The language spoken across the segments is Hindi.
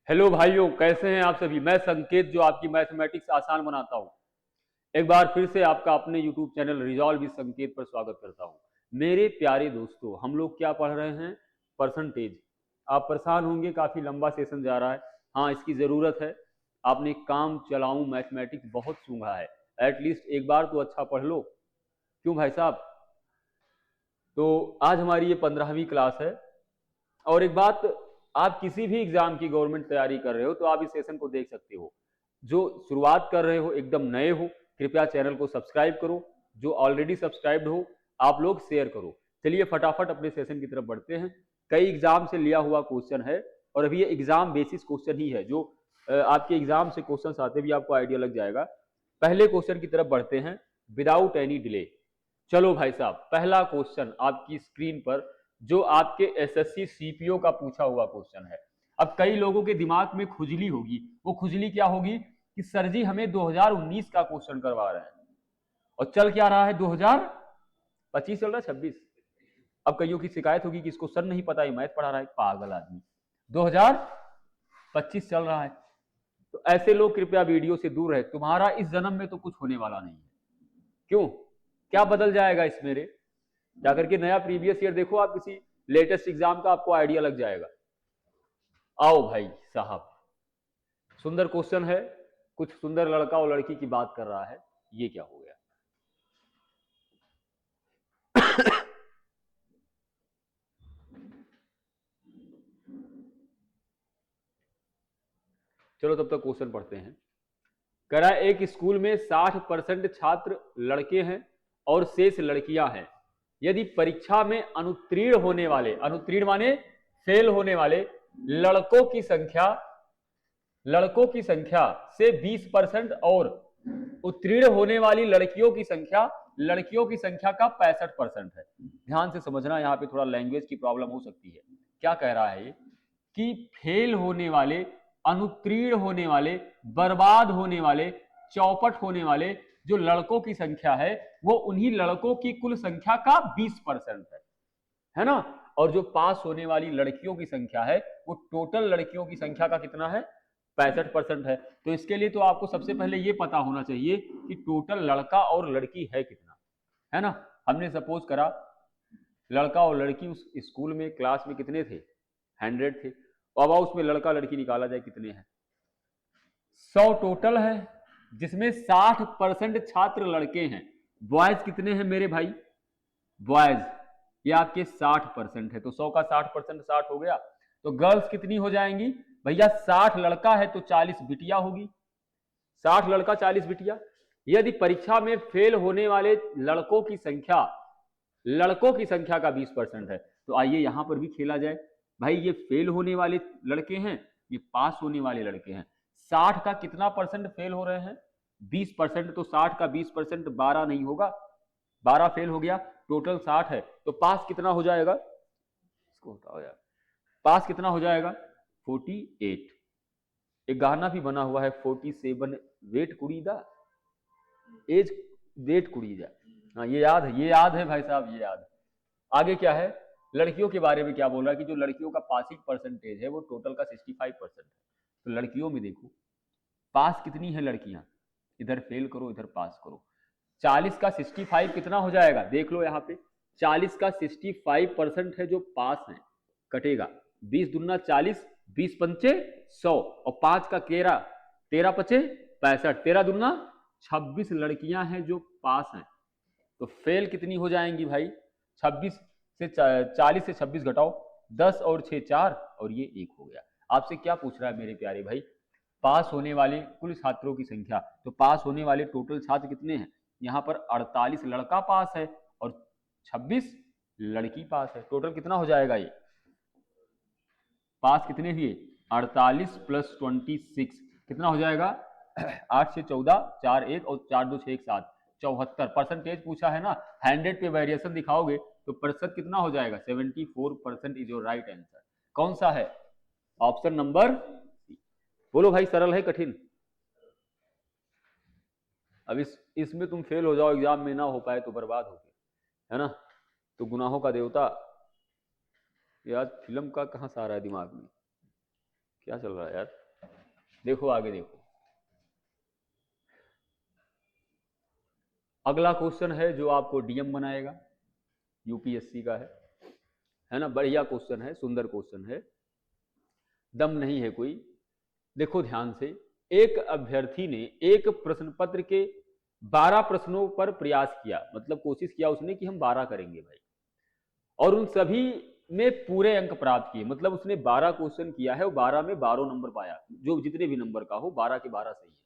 हेलो भाइयों, कैसे हैं आप सभी। मैं संकेत, जो आपकी मैथमेटिक्स आसान बनाता हूं। एक बार फिर से आपका अपने यूट्यूब चैनल रिजॉल्व विद संकेत पर स्वागत करता हूं। मेरे प्यारे दोस्तों, हम लोग क्या पढ़ रहे हैं? परसेंटेज। आप परेशान होंगे, काफी लंबा सेशन जा रहा है। हाँ, इसकी जरूरत है। आपने काम चलाऊं मैथमेटिक्स बहुत सूंघा है। एटलीस्ट एक बार तो अच्छा पढ़ लो। क्यों भाई साहब? तो आज हमारी ये 15वीं क्लास है। और एक बात, आप किसी भी एग्जाम की गवर्नमेंट तैयारी कर रहे हो तो आप इस सेशन को देख सकते हो। जो शुरुआत कर रहे हो, एकदम नए हो, कृपया चैनल को सब्सक्राइब करो। जो ऑलरेडी सब्सक्राइब्ड हो, आप लोग शेयर करो। चलिए फटाफट अपने सेशन की तरफ बढ़ते हैं। कई एग्जाम से लिया हुआ क्वेश्चन है और अभी ये एग्जाम बेसिस क्वेश्चन ही है। जो आपके एग्जाम से क्वेश्चन आते भी आपको आइडिया लग जाएगा। पहले क्वेश्चन की तरफ बढ़ते हैं विदाउट एनी डिले। चलो भाई साहब, पहला क्वेश्चन आपकी स्क्रीन पर, जो आपके एसएससी सीपीओ का पूछा हुआ क्वेश्चन है। अब कई लोगों के दिमाग में खुजली होगी। वो खुजली क्या होगी कि सर जी हमें 2019 का क्वेश्चन करवा रहे हैं और चल क्या रहा है 2025 चल रहा है, 26। अब कईयों की शिकायत होगी कि इसको सर नहीं पता, ये मैथ पढ़ा रहा है, पागल आदमी। 2025 चल रहा है। तो ऐसे लोग कृपया वीडियो से दूर रहे। तुम्हारा इस जन्म में तो कुछ होने वाला नहीं है। क्यों? क्या बदल जाएगा इस मेरे? जाकर के नया प्रीवियस ईयर देखो, आप किसी लेटेस्ट एग्जाम का आपको आइडिया लग जाएगा। आओ भाई साहब, सुंदर क्वेश्चन है। कुछ सुंदर लड़का और लड़की की बात कर रहा है। ये क्या हो गया? चलो तब तक क्वेश्चन पढ़ते हैं। कह रहा है एक स्कूल में 60% छात्र लड़के हैं और शेष लड़कियां हैं। यदि परीक्षा में अनुत्तीर्ण होने वाले, अनुत्तीर्ण माने फेल होने वाले लड़कों की संख्या से 20% और उत्तीर्ण होने वाली लड़कियों की संख्या का 65% है। ध्यान से समझना, यहां पे थोड़ा लैंग्वेज की प्रॉब्लम हो सकती है। क्या कह रहा है कि फेल होने वाले, अनुत्तीर्ण होने वाले, बर्बाद होने वाले, चौपट होने वाले जो लड़कों की संख्या है, वो उन्हीं लड़कों की कुल संख्या का 20% है ना। और जो पास होने वाली लड़कियों की संख्या है, वो टोटल लड़कियों की संख्या का कितना है? 65% है। तो इसके लिए तो आपको सबसे पहले ये पता होना चाहिए कि टोटल लड़का और लड़की है कितना, है ना। हमने सपोज करा लड़का और लड़की उस स्कूल में, क्लास में कितने थे? 100 थे। अब आओ उसमें लड़का लड़की निकाला जाए, कितने हैं? 100 टोटल है, जिसमें 60% छात्र लड़के हैं। बॉयज कितने हैं मेरे भाई? बॉयज ये आपके 60% है। तो 100 का 60%, 60 हो गया। तो गर्ल्स कितनी हो जाएंगी भैया? 60 लड़का है तो 40 बिटिया होगी। 60 लड़का 40 बिटिया। यदि परीक्षा में फेल होने वाले लड़कों की संख्या का 20% है, तो आइए यहां पर भी खेला जाए। भाई ये फेल होने वाले लड़के हैं, ये पास होने वाले लड़के हैं। 60 का कितना परसेंट फेल हो रहे हैं? 20%। तो 60 का 20% 12 नहीं होगा? 12 फेल हो गया। टोटल 60 है, तो पास कितना हो जाएगा? इसको हटाओ यार। पास कितना हो जाएगा? 48। एक गाना भी बना हुआ है, 47 वेट कुड़ीदा, एज वेट कुड़ीदा। हाँ, ये याद है, ये याद है भाई साहब, ये याद है। आगे क्या है? लड़कियों के बारे में क्या बोल रहा है कि जो लड़कियों का पासिंग परसेंटेज है वो टोटल का 65% है। तो लड़कियों में देखो पास कितनी है लड़कियां, इधर फेल करो इधर पास करो। 40 का 65 कितना हो जाएगा? देख लो यहाँ पे, 40 का 65% है जो पास है, कटेगा। 20 दुना 40, 20 पंचे 100 और 5 का 13, 13 पचे 65, 13 दुना 26 लड़कियां हैं जो पास हैं। तो फेल कितनी हो जाएंगी भाई? 26 से 40 से 26 घटाओ, 10 और 6 4, और ये 1 हो गया। आपसे क्या पूछ रहा है मेरे प्यारे भाई? पास होने वाले कुल छात्रों की संख्या। तो पास होने वाले टोटल छात्र कितने हैं? यहाँ पर 48 लड़का पास है और 26 लड़की पास है। टोटल कितना हो जाएगा ये? पास कितने हुए? 48 प्लस 26 कितना हो जाएगा? 8 से 14, 4 1 और 4 2 6 1 7, 74 परसेंटेज पूछा है ना। 100 पे वेरिएशन दिखाओगे तो प्रतिशत कितना हो जाएगा? 74% इज योर राइट आंसर। कौन सा है? Option number C. बोलो भाई, सरल है कठिन? अब इसमें तुम फेल हो जाओ, एग्जाम में ना हो पाए तो बर्बाद हो गए, है ना। तो गुनाहों का देवता, याद फिल्म का कहां से आ रहा है दिमाग में? क्या चल रहा है यार, देखो आगे देखो। अगला क्वेश्चन है जो आपको डीएम बनाएगा, यूपीएससी का है ना, बढ़िया क्वेश्चन है, सुंदर क्वेश्चन है, दम नहीं है कोई। देखो ध्यान से, एक अभ्यर्थी ने एक प्रश्न पत्र के 12 प्रश्नों पर प्रयास किया, मतलब कोशिश किया उसने कि हम 12 करेंगे भाई, और उन सभी में पूरे अंक प्राप्त किए, मतलब उसने 12 क्वेश्चन किया है और 12 में 12 नंबर पाया, जो जितने भी नंबर का हो 12 के 12 सही है।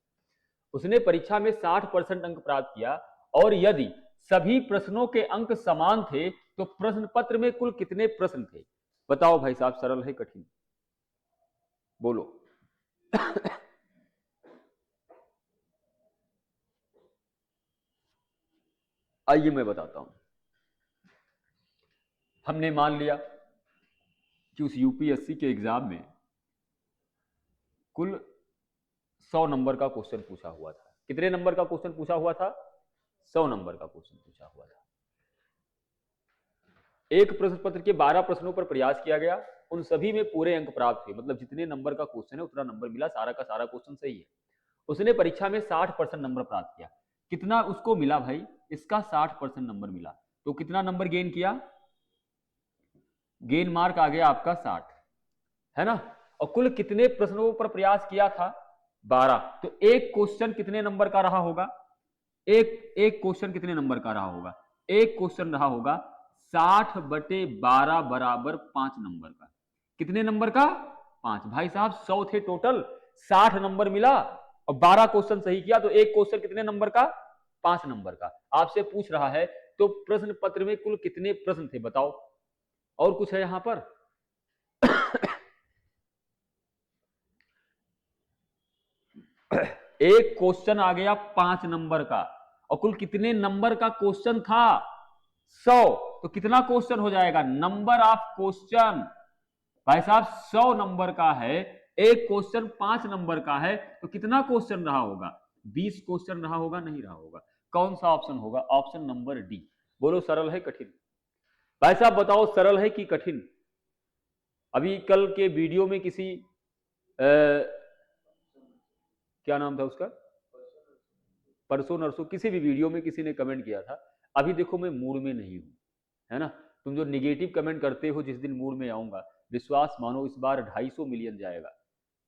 उसने परीक्षा में 60% अंक प्राप्त किया, और यदि सभी प्रश्नों के अंक समान थे तो प्रश्न पत्र में कुल कितने प्रश्न थे? बताओ भाई साहब, सरल है कठिन, बोलो। आइए मैं बताता हूं। हमने मान लिया कि उस यूपीएससी के एग्जाम में कुल 100 नंबर का क्वेश्चन पूछा हुआ था। कितने नंबर का क्वेश्चन पूछा हुआ था? 100 नंबर का क्वेश्चन पूछा हुआ था। एक प्रश्न पत्र के 12 प्रश्नों पर प्रयास किया गया, उन सभी में पूरे अंक प्राप्त हुए, मतलब जितने नंबर का क्वेश्चन है उतना नंबर मिला, सारा का सारा क्वेश्चन सही है। उसने परीक्षा में 60% नंबर प्राप्त किया। कितना उसको मिला भाई? इसका 60% नंबर मिला, तो कितना नंबर गेन किया? गेन मार्क आ गया आपका 60, है ना। और कुल कितने प्रश्नों पर प्रयास किया था? 12। तो एक क्वेश्चन कितने नंबर का रहा होगा? एक क्वेश्चन कितने नंबर का रहा होगा? एक क्वेश्चन रहा होगा 60/12 बराबर 5 नंबर का। कितने नंबर का? 5। भाई साहब 100 थे टोटल, 60 नंबर मिला और 12 क्वेश्चन सही किया, तो एक क्वेश्चन कितने नंबर का? 5 नंबर का। आपसे पूछ रहा है तो प्रश्न पत्र में कुल कितने प्रश्न थे बताओ। और कुछ है यहां पर? एक क्वेश्चन आ गया 5 नंबर का, और कुल कितने नंबर का क्वेश्चन था? 100। तो कितना क्वेश्चन हो जाएगा? Number of question. भाई साहब 100 नंबर का है, एक क्वेश्चन 5 नंबर का है, तो कितना क्वेश्चन रहा होगा? 20 क्वेश्चन रहा होगा, नहीं रहा होगा? कौन सा ऑप्शन होगा? Option number D. बोलो सरल है कठिन? भाई साहब बताओ सरल है कि कठिन? अभी कल के वीडियो में किसी क्या नाम था उसका, परसों नरसों, किसी भी वीडियो में किसी ने कमेंट किया था, अभी देखो मैं मूड में नहीं हूं, है ना। तुम जो निगेटिव कमेंट करते हो, जिस दिन मूड में आऊंगा, विश्वास मानो इस बार 250 मिलियन जाएगा,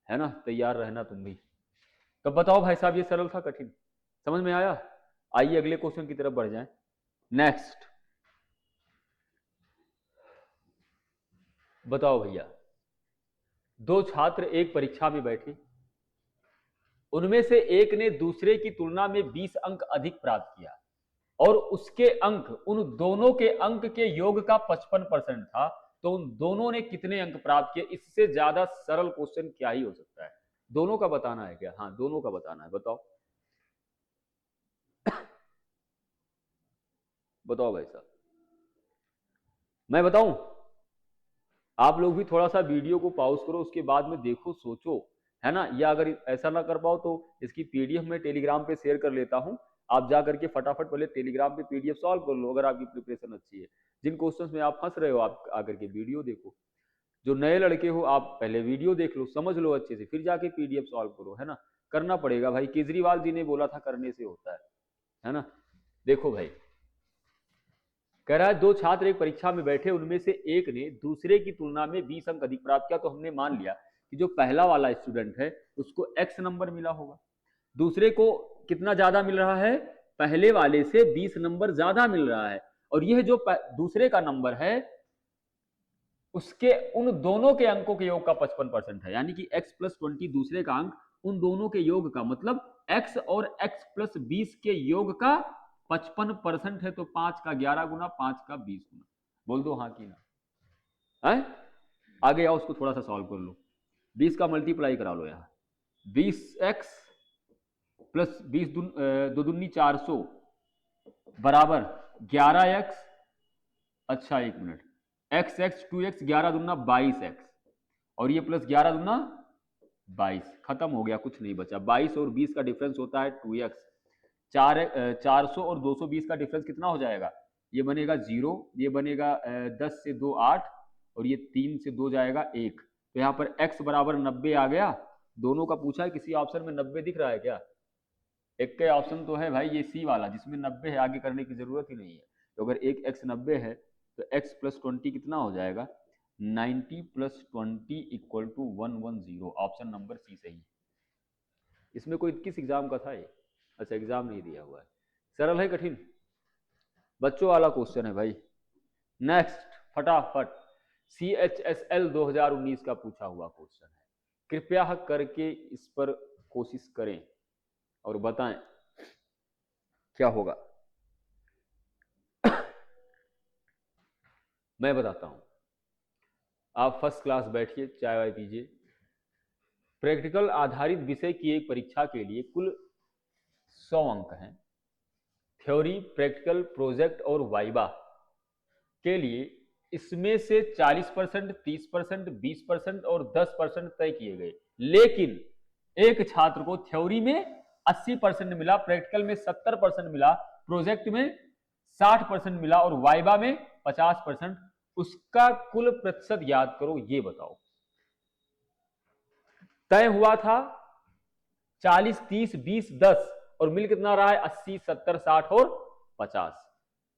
है ना, तैयार रहना तुम भी। तो बताओ भाई साहब ये सरल था कठिन? समझ में आया? आइए अगले क्वेश्चन की तरफ बढ़ जाएं। नेक्स्ट बताओ भैया, दो छात्र एक परीक्षा में बैठे, उनमें से एक ने दूसरे की तुलना में 20 अंक अधिक प्राप्त किया, और उसके अंक उन दोनों के अंक के योग का 55% था, तो उन दोनों ने कितने अंक प्राप्त किए? इससे ज्यादा सरल क्वेश्चन क्या ही हो सकता है? दोनों का बताना है क्या? हाँ दोनों का बताना है, बताओ। बताओ भाई साहब, मैं बताऊं? आप लोग भी थोड़ा सा वीडियो को पॉज करो, उसके बाद में देखो, सोचो, है ना। या अगर ऐसा ना कर पाओ तो इसकी पीडीएफ मैं टेलीग्राम पे शेयर कर लेता हूं, आप जा करके फटाफट पहले टेलीग्राम पे पीडीएफ सॉल्व कर लो, अगर आपकी प्रिपरेशन अच्छी है। जिन क्वेश्चंस में आप फंस रहे हो, आप आकर के वीडियो देखो। जो नए लड़के हो, आप पहले वीडियो देख लो, समझ लो अच्छे से, फिर जाके पीडीएफ सॉल्व करो, है ना। करना पड़ेगा भाई, केजरीवाल जी ने बोला था करने से होता है ना। देखो भाई, कह रहा है दो छात्र एक परीक्षा में बैठे, उनमें से एक ने दूसरे की तुलना में 20 अंक अधिक प्राप्त किया, तो हमने मान लिया कि जो पहला वाला स्टूडेंट है उसको x नंबर मिला होगा, दूसरे को कितना ज्यादा मिल रहा है? पहले वाले से 20 नंबर ज्यादा मिल रहा है, और यह जो दूसरे का नंबर है उसके उन दोनों के अंकों के योग का 55% है, यानी कि x + 20 दूसरे का अंक उन दोनों के योग का, मतलब x और x + 20 के योग का 55% है, तो 5 का 11 गुना, 5 का 20 गुना। बोल दो हाँ कि ना है? आगे आओ, उसको थोड़ा सा सॉल्व कर लो। 20 का मल्टीप्लाई करा लो यहाँ, 20x + 20 दो दूनी 400 बराबर 11x, अच्छा एक मिनट, x 2x, 11 दूना 22x, और ये प्लस 11 दूना 22, खत्म हो गया, कुछ नहीं बचा। 22 और 20 का डिफरेंस होता है 2x। 400 और 220 का डिफरेंस कितना हो जाएगा? ये बनेगा 0, ये बनेगा 10 से 2 8, और ये 3 से 2 जाएगा 1, तो यहाँ पर x बराबर 90 आ गया। दोनों का पूछा है, किसी ऑप्शन में 90 दिख रहा है क्या? एक के ऑप्शन तो है भाई ये सी वाला जिसमें 90 है, आगे करने की जरूरत ही नहीं है। तो अगर एक x 90 है तो x प्लस 20 कितना हो जाएगा? 90 plus 20 equal to 110। Option number C सही है। इसमें कोई किस एग्जाम का था ये? अच्छा, एग्जाम नहीं दिया हुआ है। सरल है कठिन? बच्चों वाला क्वेश्चन है भाई। नेक्स्ट फटाफट, CHSL 2019 का पूछा हुआ क्वेश्चन है। कृपया करके इस पर कोशिश करें और बताएं क्या होगा। मैं बताता हूं, आप फर्स्ट क्लास बैठिए, चाय वाय पीजिए। प्रैक्टिकल आधारित विषय की एक परीक्षा के लिए कुल 100 अंक हैं। थ्योरी, प्रैक्टिकल, प्रोजेक्ट और वाइवा के लिए इसमें से 40%, 30%, 20% और 10% तय किए गए। लेकिन एक छात्र को थ्योरी में 80% मिला, प्रैक्टिकल में 70% मिला, प्रोजेक्ट में 60% मिला और वाइवा में 50%। उसका कुल प्रतिशत याद करो, ये बताओ। तय हुआ था 40, 30, 20, 10 और मिल कितना रहा है? 80, 70, 60 और 50।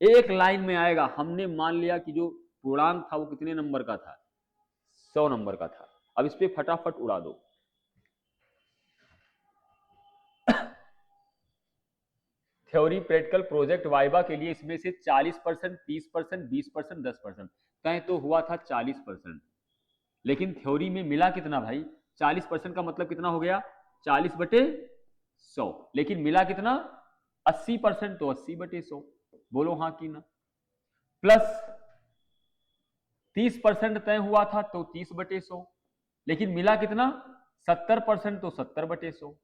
एक लाइन में आएगा। हमने मान लिया कि जो पूर्णांक था वो कितने नंबर का था? 100 नंबर का था। अब इस पे फटाफट उड़ा दो। थ्योरी, प्रैक्टिकल, प्रोजेक्ट, वाइवा के लिए इसमें से 40%, 30%, 20%, 10%। तय तो हुआ था 40%, लेकिन थ्योरी में मिला कितना भाई? 40% का मतलब कितना हो गया? 40/100। लेकिन मिला कितना? 80%, तो 80/100। बोलो हाँ कि ना। प्लस 30% तय हुआ था तो 30/100, लेकिन मिला कितना? 70%, तो 70/100।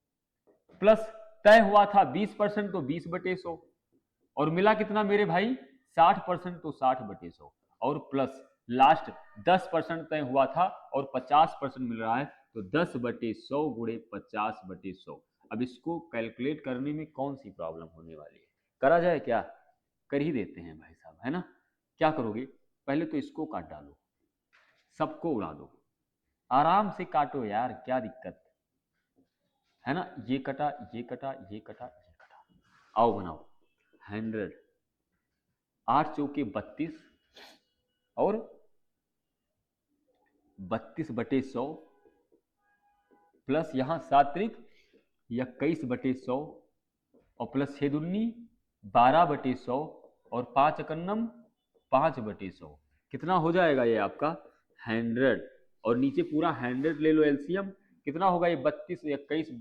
प्लस तय हुआ था 20% तो 20/100 और मिला कितना मेरे भाई? 60% तो 60/100 और प्लस लास्ट 10% तय हुआ था और 50% मिल रहा है, तो 10/100 गुणे 50/100। अब इसको कैलकुलेट करने में कौन सी प्रॉब्लम होने वाली है? करा जाए क्या? कर ही देते हैं भाई साहब, है ना। क्या करोगे? पहले तो इसको काट डालो, सबको उड़ा दो, आराम से काटो यार, क्या दिक्कत है ना। ये कटा, ये कटा, ये कटा, ये कटा। आओ बनाओ 100। 8 चौके 32 और 32/100 प्लस यहां 7 त्रिक 21/100 और प्लस 6 दूनी 12/100 और 5 एकन्नम 5/100। कितना हो जाएगा ये आपका? 100। और नीचे पूरा 100 ले लो एलसीएम, कितना होगा ये? 32, 21,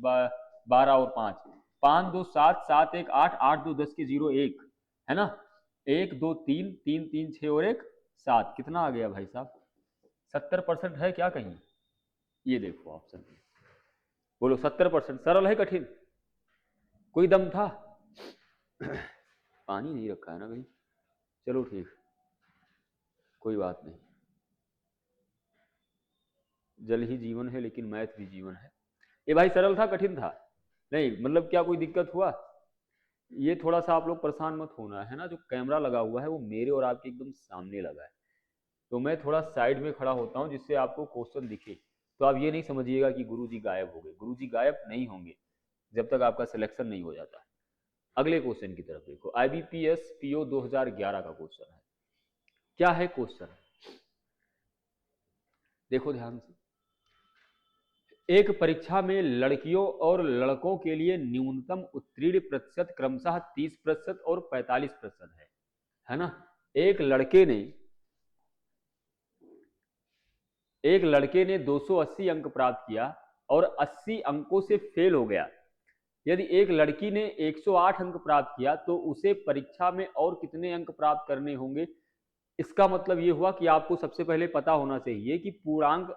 12 और 5, 5 2 7, 7 1 8, 8 2 10 के 0 1, है ना। 1 2 3, 3 3 6 और 1 7। कितना आ गया भाई साहब? 70% है क्या कहीं? ये देखो ऑप्शन, बोलो 70%। सरल है कठिन? कोई दम था? पानी नहीं रखा है ना भाई? चलो ठीक, कोई बात नहीं। जल ही जीवन है, लेकिन मैथ भी जीवन है। ये भाई सरल था कठिन था? नहीं मतलब क्या कोई दिक्कत हुआ? ये थोड़ा सा आप लोग परेशान मत होना, है ना। जो कैमरा लगा हुआ है वो मेरे और आपके एकदम सामने लगा है, तो मैं थोड़ा साइड में खड़ा होता हूँ जिससे आपको क्वेश्चन दिखे। तो आप ये नहीं समझिएगा कि गुरुजी गायब हो गए। गुरुजी गायब नहीं होंगे जब तक आपका सिलेक्शन नहीं हो जाता। अगले क्वेश्चन की तरफ देखो। IBPS PO 2011 का क्वेश्चन है। क्या है क्वेश्चन? देखो ध्यान से। एक परीक्षा में लड़कियों और लड़कों के लिए न्यूनतम उत्तीर्ण प्रतिशत क्रमशः 30% और 45% है ना। एक लड़के ने 280 अंक प्राप्त किया और 80 अंकों से फेल हो गया। यदि एक लड़की ने 108 अंक प्राप्त किया तो उसे परीक्षा में और कितने अंक प्राप्त करने होंगे? इसका मतलब ये हुआ कि आपको सबसे पहले पता होना चाहिए कि पूर्णांक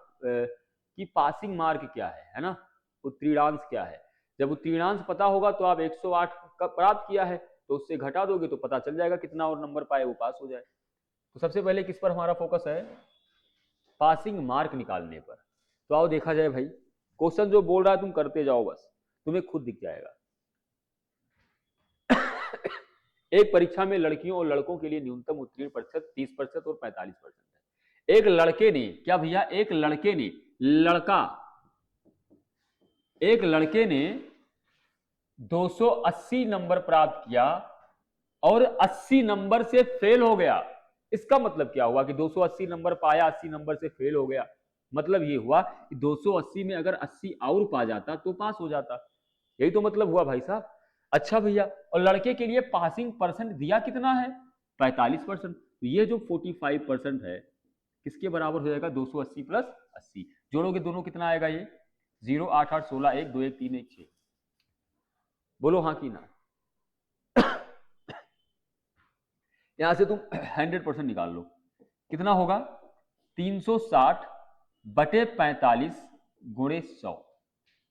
की पासिंग मार्क क्या है ना, उत्तीर्णांश क्या है। जब उत्तीर्णांश पता होगा तो आप 108 का प्राप्त किया है तो उससे घटा दोगे तो पता चल जाएगा कितना और नंबर पाए वो पास हो जाए। तो सबसे पहले किस पर हमारा फोकस है? पासिंग मार्क निकालने पर। तो आओ देखा जाए भाई, क्वेश्चन जो बोल रहा है तुम करते जाओ, बस तुम्हें खुद दिख जाएगा। एक परीक्षा में लड़कियों और लड़कों के लिए न्यूनतम उत्तीर्ण प्रतिशत 30% और 45% है। एक लड़के ने, क्या भैया? एक लड़के ने लड़का, एक लड़के ने 280 नंबर प्राप्त किया और 80 नंबर से फेल हो गया। इसका मतलब क्या हुआ कि 280 नंबर पाया, 80 नंबर से फेल हो गया। मतलब ये हुआ कि 280 में अगर 80 और पा जाता तो पास हो जाता। यही तो मतलब हुआ भाई साहब। अच्छा भैया, और लड़के के लिए पासिंग परसेंट दिया कितना है? 45%। तो ये जो 45% है किसके बराबर हो जाएगा? 280 प्लस 80। जोड़ोगे दोनों कितना आएगा? ये 0, 8, 8, 16, 1, 2, 1, 3, 1, 6। बोलो हाँ कि ना। यहां से तुम 100% निकाल लो, कितना होगा? 360 बटे 45 गुणे 100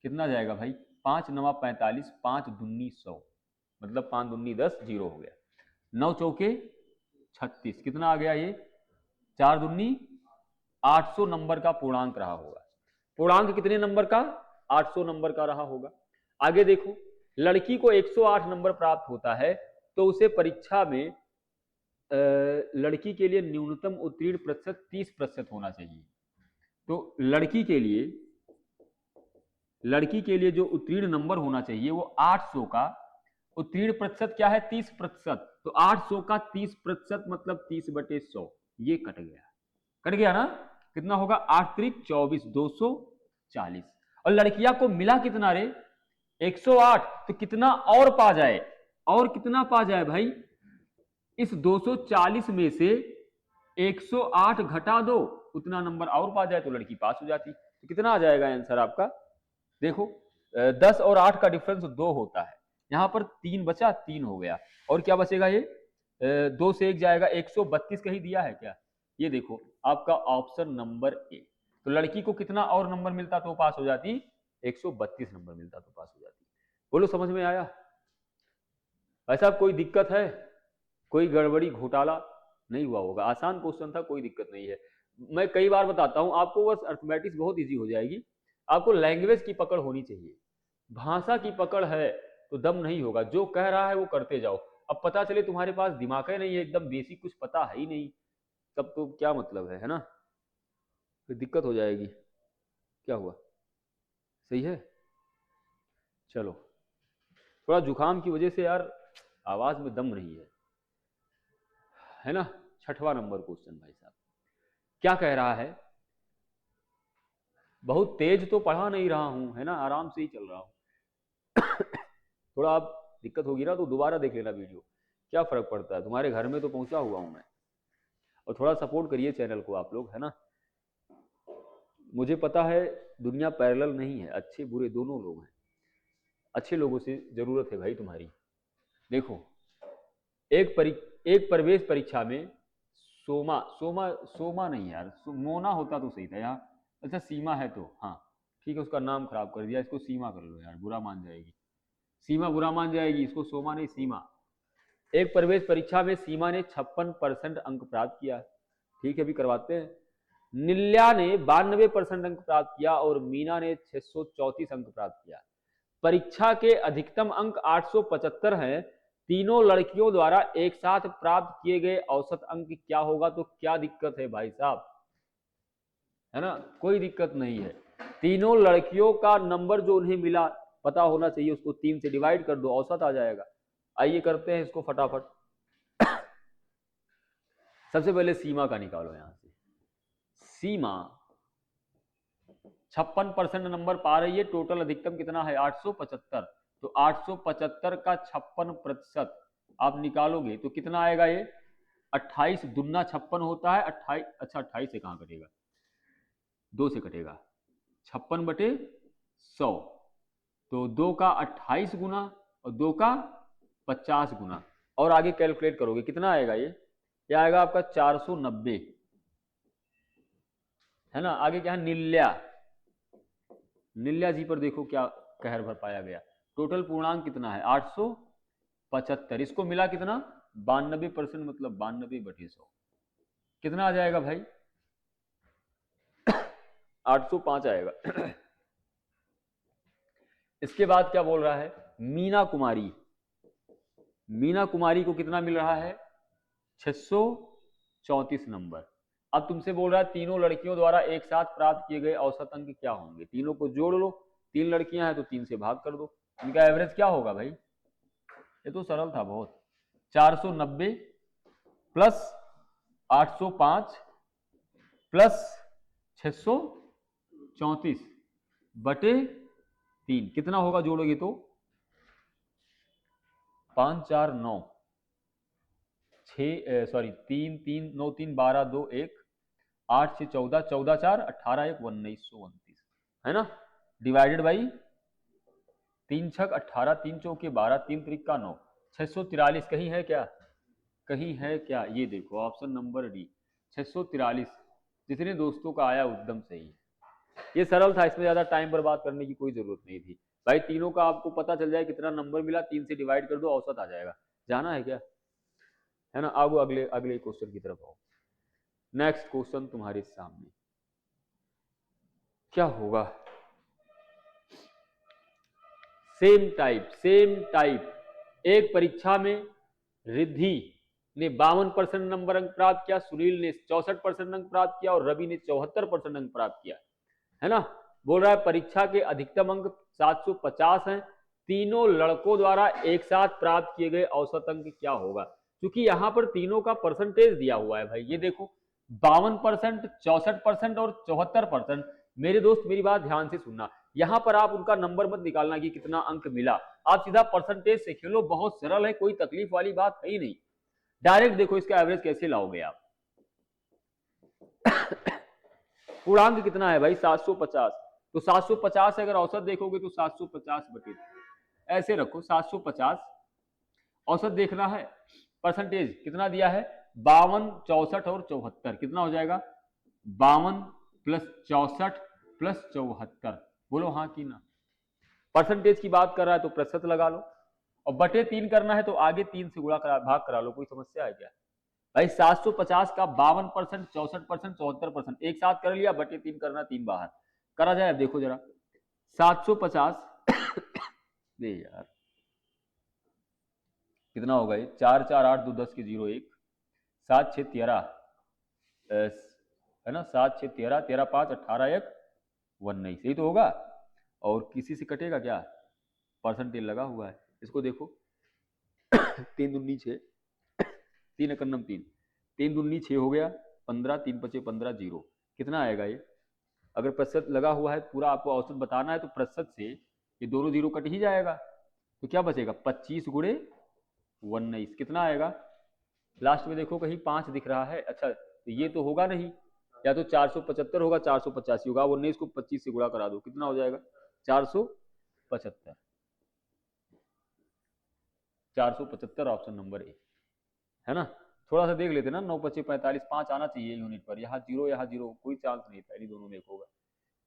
कितना जाएगा भाई? 5 9 45, 5 दूनी 100, मतलब 5 दूनी 10, 0 हो गया। 9 चौके 36, कितना आ गया ये? 4 दूनी 800 नंबर का पूर्णांक रहा होगा। पूर्णांक कितने नंबर का? 800 नंबर का रहा होगा। आगे देखो, लड़की को 108 नंबर प्राप्त होता है तो उसे परीक्षा में लड़की के लिए न्यूनतम उत्तीर्ण प्रतिशत 30% होना चाहिए। तो लड़की के लिए जो उत्तीर्ण नंबर होना चाहिए वो 800 का उत्तीर्ण प्रतिशत क्या है? 30%। तो 800 का 30% मतलब 30/100, ये कट गया ना। कितना होगा? 8 त्रिक 24, 240। और लड़कियां को मिला कितना रे? 108। तो कितना और पा जाए? और कितना पा जाए भाई? इस 240 में से 108 घटा दो, उतना नंबर और पा जाए तो लड़की पास हो जाती। तो कितना आ जाएगा आंसर आपका? देखो 10 और 8 का डिफरेंस 2 होता है। यहां पर 3 बचा, 3 हो गया। और क्या बचेगा? ये 2 से 1 जाएगा। 132 कहीं दिया है क्या? ये देखो आपका ऑप्शन नंबर ए। तो लड़की को कितना और नंबर मिलता तो पास हो जाती? 132 नंबर मिलता तो पास हो जाती। बोलो समझ में आया? ऐसा कोई दिक्कत है? कोई गड़बड़ी घोटाला नहीं हुआ होगा? आसान क्वेश्चन था, कोई दिक्कत नहीं है। मैं कई बार बताता हूं आपको, बस अर्थमेटिक्स बहुत इजी हो जाएगी। आपको लैंग्वेज की पकड़ होनी चाहिए। भाषा की पकड़ है तो दम नहीं होगा, जो कह रहा है वो करते जाओ। अब पता चले तुम्हारे पास दिमाग ही नहीं है, एकदम बेसिक कुछ पता है ही नहीं, तब तो क्या मतलब है ना? फिर दिक्कत हो जाएगी। क्या हुआ? सही है। चलो, थोड़ा जुकाम की वजह से यार आवाज में दम नहीं है ना। 6वां नंबर क्वेश्चन भाई साहब क्या कह रहा है? बहुत तेज तो पढ़ा नहीं रहा हूं, है ना, आराम से ही चल रहा हूं। थोड़ा आप दिक्कत होगी ना तो दोबारा देख लेना वीडियो, क्या फर्क पड़ता है, तुम्हारे घर में तो पहुंचा हुआ हूं मैं। और थोड़ा सपोर्ट करिए चैनल को आप लोग, है ना। मुझे पता है दुनिया पैरेलल नहीं है, अच्छे बुरे दोनों लोग हैं। अच्छे लोगों से जरूरत है भाई तुम्हारी। देखो, एक प्रवेश परीक्षा में सोमा सोमा सोमा नहीं यार, मोना होता तो सही था यार। अच्छा सीमा है तो हाँ ठीक है, उसका नाम खराब कर दिया, इसको सीमा कर लो यार, बुरा मान जाएगी। सीमा बुरा मान जाएगी, इसको सोमा नहीं सीमा। एक प्रवेश परीक्षा में सीमा ने 56% अंक प्राप्त किया। ठीक है, अभी करवाते हैं। निल्या ने 92% अंक प्राप्त किया और मीना ने 634 अंक प्राप्त किया। परीक्षा के अधिकतम अंक 875 हैं। तीनों लड़कियों द्वारा एक साथ प्राप्त किए गए औसत अंक क्या होगा? तो क्या दिक्कत है भाई साहब, है ना? कोई दिक्कत नहीं है। तीनों लड़कियों का नंबर जो उन्हें मिला पता होना चाहिए, उसको 3 से डिवाइड कर दो, औसत आ जाएगा। आइए करते हैं इसको फटाफट। सबसे पहले सीमा का निकालो यहां से। सीमा 56% नंबर पा रही है, टोटल अधिकतम कितना है? 875। तो 875 का 56% आप निकालोगे तो कितना आएगा? ये 28 दूना 56 होता है। 28, अच्छा 28 से कहां कटेगा? 2 से कटेगा। 56/100, तो 2 का 28 गुना और 2 का 50 गुना, और आगे कैलकुलेट करोगे कितना आएगा? ये आएगा आपका 490, है ना। आगे क्या है? नील्या जी पर देखो क्या कहर भर पाया गया। टोटल पूर्णांक कितना है? 875। इसको मिला कितना? 92%, मतलब 92/100। कितना आ जाएगा भाई? 805 आएगा। इसके बाद क्या बोल रहा है? मीना कुमारी को कितना मिल रहा है? 634 नंबर। अब तुमसे बोल रहा है तीनों लड़कियों द्वारा एक साथ प्राप्त किए गए औसत अंक क्या होंगे। तीनों को जोड़ लो, 3 लड़कियां हैं तो 3 से भाग कर दो, इनका एवरेज क्या होगा भाई। ये तो सरल था बहुत। 490 प्लस 805 प्लस 634 बटे 3 कितना होगा जोड़ोगे तो 5 4 9 6 सॉरी 3 3 9 3 12 2 1 8 6 14 14 4 18 1 1929 है ना, डिवाइडेड बाई 3 छक 18 3 चौके 12 3 त्रिक का 9 643 कहीं है क्या, कहीं है क्या। ये देखो ऑप्शन नंबर डी 643 जितने दोस्तों का आया एकदम सही है। ये सरल था, इसमें ज्यादा टाइम बर्बाद करने की कोई जरूरत नहीं थी भाई। तीनों का आपको पता चल जाए कितना नंबर मिला, 3 से डिवाइड कर दो औसत आ जाएगा। जाना है क्या, है ना। आओ अगले अगले क्वेश्चन की तरफ आओ। नेक्स्ट क्वेश्चन तुम्हारे सामने क्या होगा। सेम टाइप एक परीक्षा में रिद्धि ने 52% नंबर अंक प्राप्त किया, सुनील ने 64% अंक प्राप्त किया और रवि ने 74% अंक प्राप्त किया, है ना। बोल रहा है परीक्षा के अधिकतम अंक 750 हैं, तीनों लड़कों द्वारा एक साथ प्राप्त किए गए औसत अंक क्या होगा। क्योंकि यहां पर तीनों का परसेंटेज दिया हुआ है भाई, ये देखो 52%, 64% और 74%। मेरे दोस्त मेरी बात ध्यान से सुनना, यहां पर आप उनका नंबर मत निकालना कि कितना अंक मिला, आप सीधा परसेंटेज से खेलो, बहुत सरल है, कोई तकलीफ वाली बात है ही नहीं। डायरेक्ट देखो इसका एवरेज कैसे लाओगे आप। पूर्णांक कितना है भाई 750, तो 750 से अगर औसत देखोगे तो 750 बटे ऐसे रखो 750 औसत देखना है। परसेंटेज कितना दिया है 52, 64 और 74 कितना हो जाएगा 52 प्लस 64 प्लस 74। बोलो हाँ कि ना। परसेंटेज की बात कर रहा है तो प्रतिशत लगा लो, और बटे 3 करना है तो आगे 3 से गुणा करा भाग करा लो, कोई समस्या है क्या भाई। 750 का 52%, 64%, 74% एक साथ कर लिया, बटे 3 करना, 3 बाहर करा जाए। अब देखो जरा 750 दे यार कितना होगा ये 4 4 8 2 10 के 0 1 7 6 13 है ना, 7 6 13 13 5 18 1 19 यही तो होगा। और किसी से कटेगा क्या, परसेंटेज लगा हुआ है, इसको देखो 3 दूनी 6 3 एकन्नम 3 3 दूनी 6 हो गया 15 3 5 15 0 कितना आएगा ये। अगर प्रतिशत लगा हुआ है पूरा आपको औसत बताना है तो प्रतिशत से ये दोनों जीरो कट ही जाएगा, तो क्या बचेगा 25 गुणे 19 कितना आएगा। लास्ट में देखो कहीं 5 दिख रहा है, अच्छा तो ये तो होगा नहीं, या तो 475 होगा 485 होगा, 19 को 25 से गुणा करा दो कितना हो जाएगा 475 475 ऑप्शन नंबर ए, है ना। थोड़ा सा देख लेते ना 9 25 45 5 आना चाहिए यूनिट पर, यहाँ जीरो कोई चांस नहीं था, इन दोनों में एक होगा।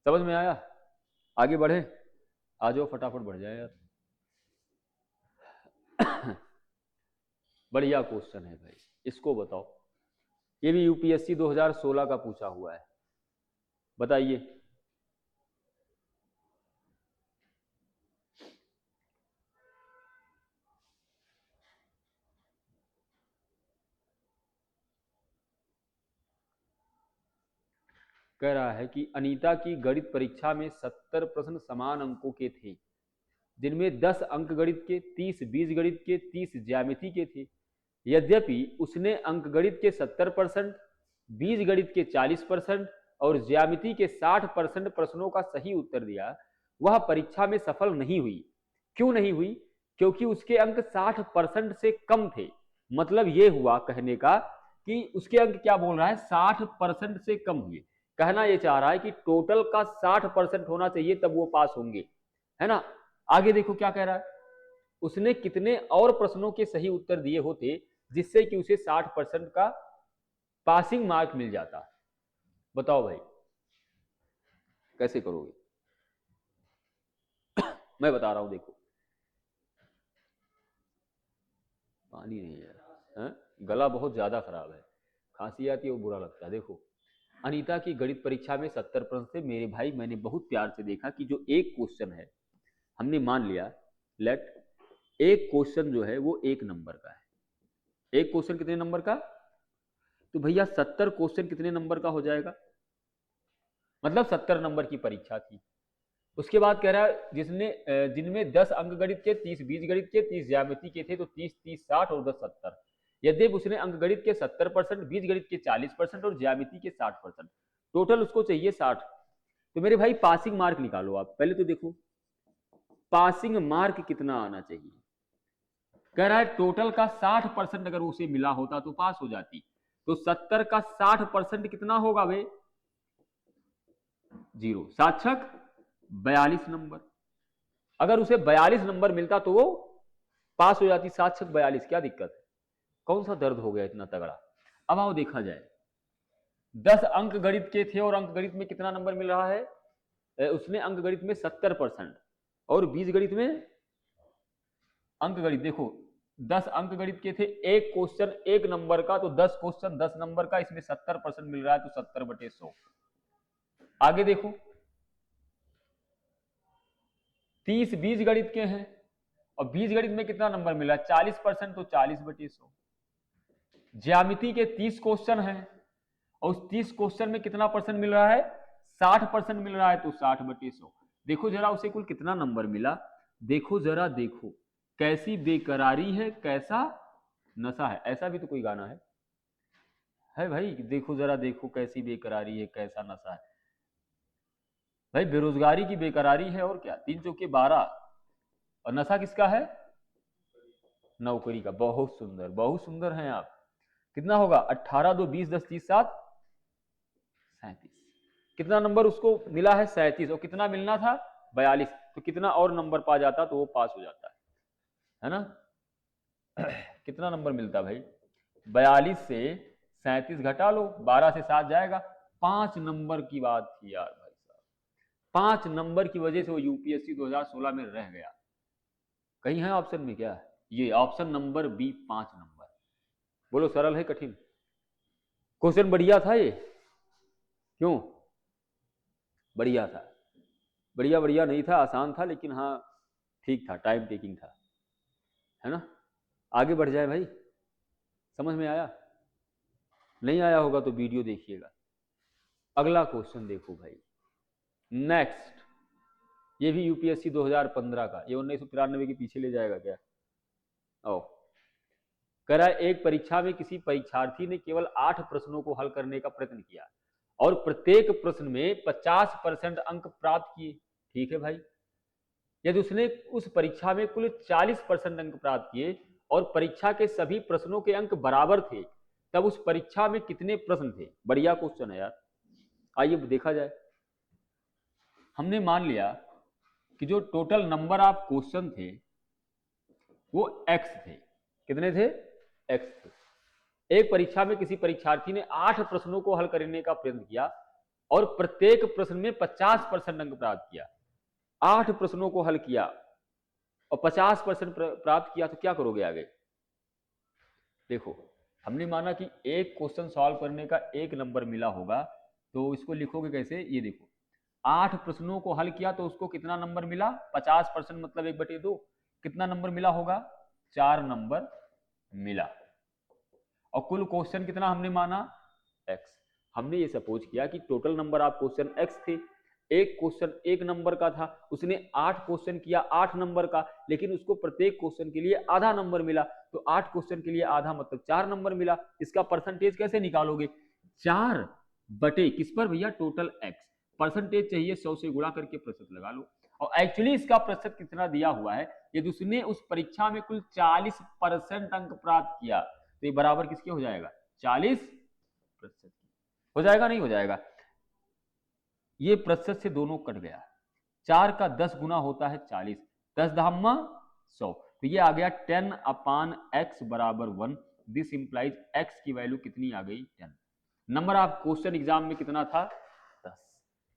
समझ में आया, आगे बढ़े, आ जाओ फटाफट बढ़ जाए यार। बढ़िया क्वेश्चन है भाई, इसको बताओ, ये भी यूपीएससी 2016 का पूछा हुआ है, बताइए। कह रहा है कि अनीता की गणित परीक्षा में 70 प्रश्न समान अंकों के थे, जिनमें 10 अंक गणित के, 30 बीजगणित के, 30 ज्यामिति के थे। यद्यपि उसने अंकगणित के 70%, बीजगणित के 40% और ज्यामिति के 60% प्रश्नों का सही उत्तर दिया, वह परीक्षा में सफल नहीं हुई। क्यों नहीं हुई, क्योंकि उसके अंक 60% से कम थे। मतलब यह हुआ कहने का कि उसके अंक क्या बोल रहा है 60% से कम हुए, कहना यह चाह रहा है कि टोटल का 60% होना चाहिए तब वो पास होंगे, है ना। आगे देखो क्या कह रहा है, उसने कितने और प्रश्नों के सही उत्तर दिए होते जिससे कि उसे 60% का पासिंग मार्क मिल जाता। बताओ भाई कैसे करोगे। मैं बता रहा हूं देखो, पानी नहीं है, गला बहुत ज्यादा खराब है, खांसी आती है वो बुरा लगता है। देखो अनीता की गणित परीक्षा में 70 प्रश्न थे मेरे भाई, मैंने बहुत प्यार से देखा कि जो एक क्वेश्चन है हमने मान लिया लेट, एक क्वेश्चन जो है वो 1 नंबर का है। एक क्वेश्चन कितने नंबर का तो भैया 70 क्वेश्चन कितने नंबर का हो जाएगा, मतलब 70 नंबर की परीक्षा थी। उसके बाद कह रहा है जिनमें 10 अंक गणित के, 30 बीज गणित के, 30 ज्यामिति के थे, तो 30 30 60 और 10 70। यद्यपि उसने अंक गणित के 70%, बीज गणित के 40% और ज्यामिति के 60%, टोटल उसको चाहिए 60। तो मेरे भाई पासिंग मार्क निकालो आप। पहले तो देखो पासिंग मार्क कितना आना चाहिए। कह रहा है टोटल का 60% अगर उसे मिला होता तो पास हो जाती। तो 70 का 60% कितना होगा भाई, 0। 7 छक 42 नंबर। अगर उसे 42 नंबर मिलता तो वो पास हो जाती। 7 छक 42, क्या दिक्कत है, कौन सा दर्द हो गया इतना तगड़ा। अब आओ देखा जाए, 10 अंक गणित के थे और अंक गणित में कितना नंबर मिल रहा है, उसने अंक गणित में 70% और बीज गणित में अंक गणित देखो 10 अंक गणित के थे, एक क्वेश्चन 1 नंबर का, तो 10 क्वेश्चन 10 नंबर का, इसमें 70% मिल रहा है, तो 70/100। आगे देखो 30 बीज गणित के हैं और बीज गणित में कितना नंबर मिला, 40%, तो 40/100। ज्यामिति के 30 क्वेश्चन हैं और उस 30 क्वेश्चन में कितना परसेंट मिल रहा है, 60% मिल रहा है, तो 60/100। देखो जरा उसे कुल कितना नंबर मिला, देखो जरा देखो, कैसी बेकरारी है कैसा नशा है, ऐसा भी तो कोई गाना है भाई। देखो जरा देखो कैसी बेकरारी है कैसा नशा है। भाई बेरोजगारी की बेकरारी है और क्या, 3 चौके 12, और नशा किसका है, नौकरी का। बहुत सुंदर हैं आप। कितना होगा, 18 2 20 10 30 7 37। कितना नंबर उसको मिला है, 37, और कितना मिलना था, 42। तो कितना और नंबर पा जाता तो वो पास हो जाता है ना। कितना नंबर मिलता भाई, 42 से 37 घटा लो, 12 से 7 जाएगा, 5 नंबर की बात थी यार भाई साहब। 5 नंबर की वजह से वो यूपीएससी 2016 में रह गया। कहीं है ऑप्शन में क्या, ये ऑप्शन नंबर बी 5 नंबर। बोलो सरल है कठिन, क्वेश्चन बढ़िया था ये, क्यों बढ़िया था, बढ़िया नहीं था, आसान था, लेकिन हाँ ठीक था, टाइम टेकिंग था, है ना। आगे बढ़ जाए भाई, समझ में आया, नहीं आया होगा तो वीडियो देखिएगा। अगला क्वेश्चन देखो भाई, नेक्स्ट, ये भी यूपीएससी 2015 का, ये 1993 के पीछे ले जाएगा क्या। ओ कह रहा है एक परीक्षा में किसी परीक्षार्थी ने केवल 8 प्रश्नों को हल करने का प्रयत्न किया और प्रत्येक प्रश्न में 50% अंक प्राप्त किए। ठीक है भाई, यदि उसने उस परीक्षा में कुल 40% अंक प्राप्त किए और परीक्षा के सभी प्रश्नों के अंक बराबर थे, तब उस परीक्षा में कितने प्रश्न थे। बढ़िया क्वेश्चन है यार, आइए देखा जाए। हमने मान लिया कि जो टोटल नंबर ऑफ क्वेश्चन थे वो x थे। कितने थे, x थे। एक परीक्षा में किसी परीक्षार्थी ने 8 प्रश्नों को हल करने का प्रयत्न किया और प्रत्येक प्रश्न में 50% अंक प्राप्त किया। 8 प्रश्नों को हल किया और 50% प्राप्त किया, तो क्या करोगे आगे। देखो हमने माना कि एक क्वेश्चन सॉल्व करने का 1 नंबर मिला होगा, तो इसको लिखोगे कैसे, ये देखो 8 प्रश्नों को हल किया तो उसको कितना नंबर मिला, 50%, मतलब 1/2। कितना नंबर मिला होगा, 4 नंबर मिला। और कुल क्वेश्चन कितना हमने माना, x। हमने ये सपोज किया कि total number of question x थे, एक क्वेश्चन 1 नंबर का था, उसने 8 क्वेश्चन किया 8 नंबर का, लेकिन उसको प्रत्येक क्वेश्चन के लिए आधा नंबर मिला, तो 8 क्वेश्चन के लिए आधा मतलब 4 नंबर मिला। इसका परसेंटेज कैसे निकालोगे, 4 बटे किस पर भैया, टोटल x। परसेंटेज चाहिए 100 से गुणा करके प्रतिशत लगा लो, और एक्चुअली इसका प्रतिशत कितना दिया हुआ है, यदि उसने उस परीक्षा में कुल 40% अंक प्राप्त किया तो ये बराबर किसके हो जाएगा, 40% हो जाएगा, नहीं हो जाएगा। ये प्रतिशत से दोनों कट गया, 4 का 10 गुना होता है 40, 10 धामा 100, तो ये आ गया 10/x बराबर 1। दिस इंप्लाइज x की वैल्यू कितनी आ गई, 10। नंबर ऑफ क्वेश्चन एग्जाम में कितना था, 10।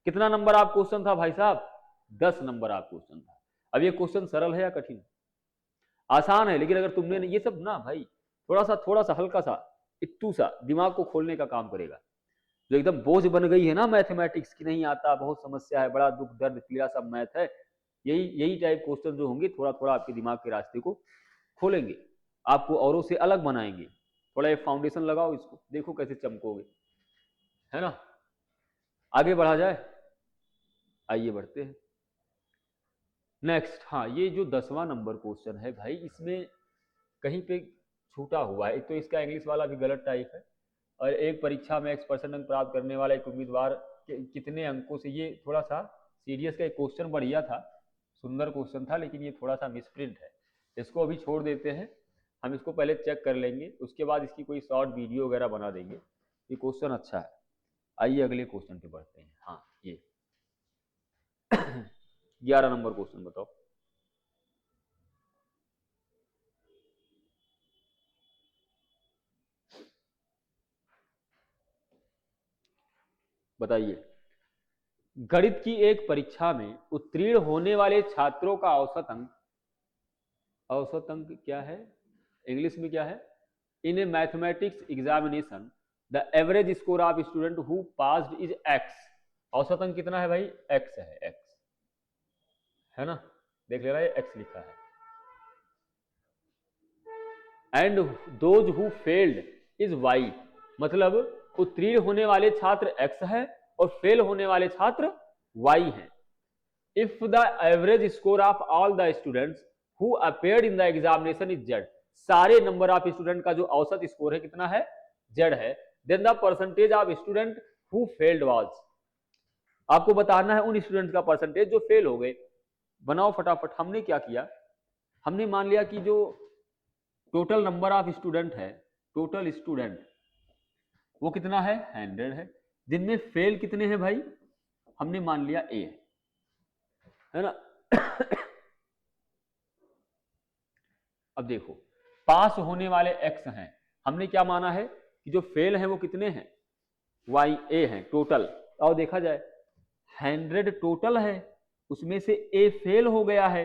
कितना नंबर ऑफ क्वेश्चन था भाई साहब, 10 नंबर ऑफ क्वेश्चन था। अब ये क्वेश्चन सरल है या कठिन, आसान है, लेकिन अगर तुमने ये सब ना भाई थोड़ा सा हल्का सा इत्तू सा दिमाग को खोलने का काम करेगा। जो एकदम बोझ बन गई है ना मैथमेटिक्स की, नहीं आता, बहुत समस्या है, बड़ा दुख दर्द पीड़ा सब मैथ है, यही टाइप क्वेश्चन जो होंगे थोड़ा थोड़ा आपके दिमाग के रास्ते को खोलेंगे, आपको औरों से अलग बनाएंगे, थोड़ा ये फाउंडेशन लगाओ इसको, देखो कैसे चमकोगे, है ना। आगे बढ़ा जाए, आइए बढ़ते हैं नेक्स्ट। हाँ, ये जो 10वां नंबर क्वेश्चन है भाई, इसमें कहीं पे छूटा हुआ है। एक तो इसका इंग्लिश वाला भी गलत टाइप है, और एक परीक्षा में X% अंक प्राप्त करने वाला एक उम्मीदवार कितने अंकों से, ये थोड़ा सा सीरियस का एक क्वेश्चन बढ़िया था, सुंदर क्वेश्चन था, लेकिन ये थोड़ा सा मिसप्रिंट है। इसको अभी छोड़ देते हैं, हम इसको पहले चेक कर लेंगे, उसके बाद इसकी कोई शॉर्ट वीडियो वगैरह बना देंगे। ये क्वेश्चन अच्छा है। आइए अगले क्वेश्चन पे बढ़ते हैं। हाँ, ये 11 नंबर क्वेश्चन बताओ। बताइए, गणित की एक परीक्षा में उत्तीर्ण होने वाले छात्रों का औसत अंक क्या है, इंग्लिश में क्या है, in a mathematics examination the average score of student who passed is x. औसत अंक कितना है भाई, एक्स है, एक्स है ना, देख ले रहा है, एक्स लिखा है। And those who failed is Y, मतलब उत्तीर्ण होने वाले छात्र एक्स है और फेल होने वाले छात्र वाई हैं। If the average score of all the students who appeared in the examination is Z, सारे नंबर ऑफ स्टूडेंट का जो औसत स्कोर है कितना है, जेड है। Then the percentage of student who failed was, आपको बताना है उन स्टूडेंट्स का परसेंटेज जो फेल हो गए। बनाओ फटाफट। हमने क्या किया, हमने मान लिया कि जो टोटल नंबर ऑफ स्टूडेंट है, टोटल स्टूडेंट वो कितना है, 100 है। जिनमें फेल कितने हैं भाई, हमने मान लिया ए है ना। अब देखो, पास होने वाले एक्स हैं, हमने क्या माना है कि जो फेल हैं वो कितने हैं, वाई ए हैं टोटल। और देखा जाए 100 टोटल है, उसमें से ए फेल हो गया है।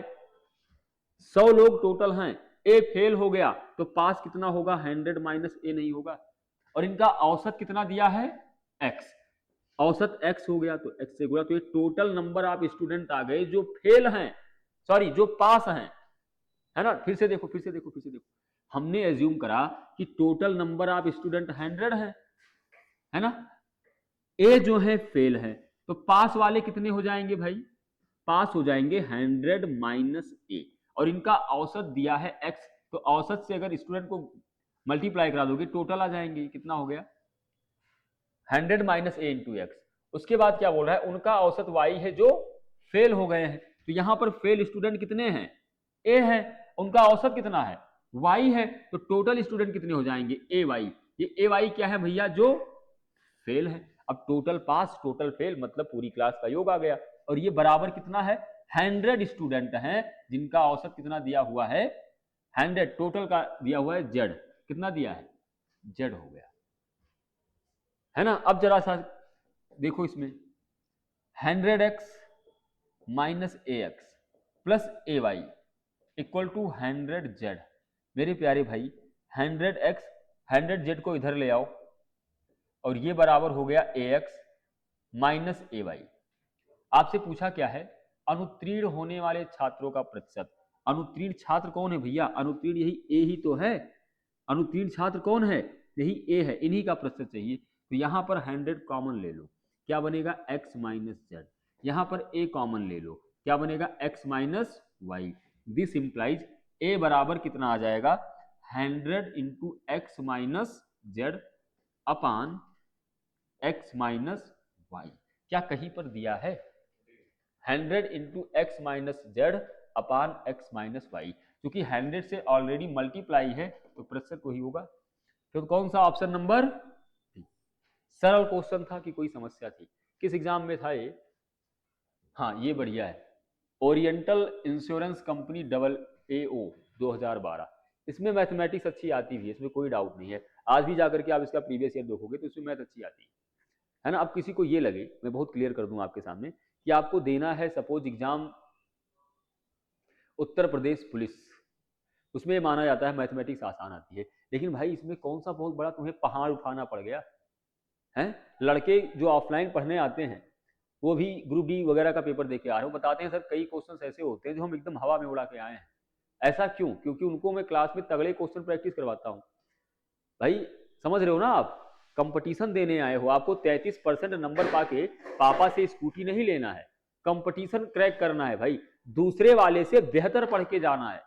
100 लोग टोटल हैं, ए फेल हो गया तो पास कितना होगा, 100 माइनस ए नहीं होगा। और इनका औसत कितना दिया है, एक्स। औसत एक्स हो गया तो एक्स से गुणा, तो ये टोटल नंबर ऑफ स्टूडेंट आ गए जो फेल हैं, सॉरी जो पास हैं, है ना। फिर से देखो, फिर से देखो, फिर से देखो, हमने एज्यूम करा कि टोटल नंबर ऑफ स्टूडेंट 100 है ना। ए जो है फेल है, तो पास वाले कितने हो जाएंगे भाई, पास हो जाएंगे 100 माइनस ए, और इनका औसत दिया है एक्स, तो औसत से अगर स्टूडेंट को मल्टीप्लाई करा दोगे टोटल आ जाएंगे। कितना हो गया, 100 माइनस ए इंटू एक्स। उसके बाद क्या बोल रहा है, उनका औसत वाई है जो फेल हो गए हैं। तो यहां पर फेल स्टूडेंट कितने हैं, ए है, उनका औसत कितना है, वाई है, तो टोटल स्टूडेंट कितने हो जाएंगे, ए वाई। ये ए वाई क्या है भैया, जो फेल है। अब टोटल पास टोटल फेल मतलब पूरी क्लास का योग आ गया, और ये बराबर कितना है, 100 स्टूडेंट हैं जिनका औसत कितना दिया हुआ है, 100 टोटल का दिया हुआ है जेड, कितना दिया है, जेड हो गया, है ना। अब जरा सा देखो इसमें, 100x minus A X plus A Y equal to 100z। मेरे प्यारे भाई 100x 100z को इधर ले आओ, और ये बराबर हो गया ax माइनस ए वाई। आपसे पूछा क्या है, अनुत्तीर्ण होने वाले छात्रों का प्रतिशत। अनुत्तीर्ण छात्र कौन है भैया, अनुत्तीर्ण यही ए ही तो है। अनुत्तीर्ण छात्र कौन है, यही ए है, इन्हीं का प्रतिशत चाहिए। तो यहां पर 100 कॉमन ले लो, क्या बनेगा, x माइनस जेड। यहां पर a कॉमन ले लो, क्या बनेगा, x minus Y. This implies a बराबर कितना आ जाएगा, 100 into X minus Z upon x minus Y. क्या कहीं पर दिया है, 100 into X minus Z upon X minus Y, क्योंकि 100 से ऑलरेडी मल्टीप्लाई है तो प्रतिशत वही होगा। तो कौन सा ऑप्शन नंबर, सरल क्वेश्चन था कि कोई समस्या थी, किस एग्जाम में था ये, हाँ ये बढ़िया है, ओरिएंटल इंश्योरेंस कंपनी AAO 2012। इसमें मैथमेटिक्स अच्छी आती भी है, इसमें कोई डाउट नहीं है। आज भी जाकर के आप इसका प्रीवियस ईयर देखोगे तो इसमें मैथ अच्छी आती है ना। अब किसी को ये लगे, मैं बहुत क्लियर कर दूं आपके सामने, कि आपको देना है suppose exam Uttar Pradesh police, उसमें माना जाता है मैथमेटिक्स आसान आती है, लेकिन भाई इसमें कौन सा बहुत बड़ा तुम्हें पहाड़ उठाना पड़ गया है। लड़के जो ऑफलाइन पढ़ने आते हैं वो भी ग्रुप डी वगैरह का पेपर देके आ रहे हो, बताते हैं सर कई क्वेश्चन ऐसे होते हैं जो हम एकदम हवा में उड़ा के आए हैं। ऐसा क्यों, क्योंकि उनको मैं क्लास में तगड़े क्वेश्चन प्रैक्टिस करवाता हूँ। भाई समझ रहे हो ना आप, कंपटीशन देने आए हो, आपको 33% नंबर पाके पापा से स्कूटी नहीं लेना है, कंपटीशन क्रैक करना है भाई, दूसरे वाले से बेहतर पढ़ के जाना है।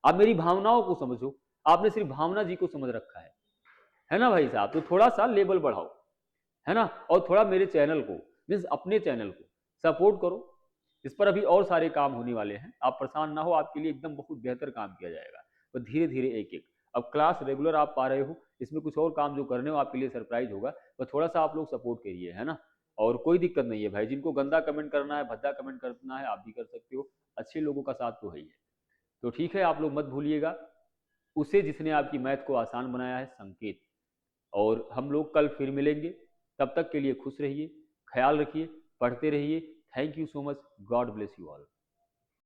आप मेरी भावनाओं को समझो, आपने सिर्फ भावना जी को समझ रखा है ना भाई साहब, तो थोड़ा सा लेवल बढ़ाओ, है ना, और थोड़ा मेरे चैनल को मीन्स अपने चैनल को सपोर्ट करो। इस पर अभी और सारे काम होने वाले हैं, आप परेशान ना हो, आपके लिए एकदम बहुत बेहतर काम किया जाएगा, तो धीरे धीरे एक एक। अब क्लास रेगुलर आप पा रहे हो, इसमें कुछ और काम जो करने हो आपके लिए सरप्राइज होगा, तो थोड़ा सा आप लोग सपोर्ट करिए, है ना। और कोई दिक्कत नहीं है भाई, जिनको गंदा कमेंट करना है, भद्दा कमेंट करना है, आप भी कर सकते हो, अच्छे लोगों का साथ तो है ही है। तो ठीक है, आप लोग मत भूलिएगा उसे जिसने आपकी मैथ को आसान बनाया है, संकेत। और हम लोग कल फिर मिलेंगे, तब तक के लिए खुश रहिए, ख्याल रखिए, पढ़ते रहिए। Thank you so much, God bless you all.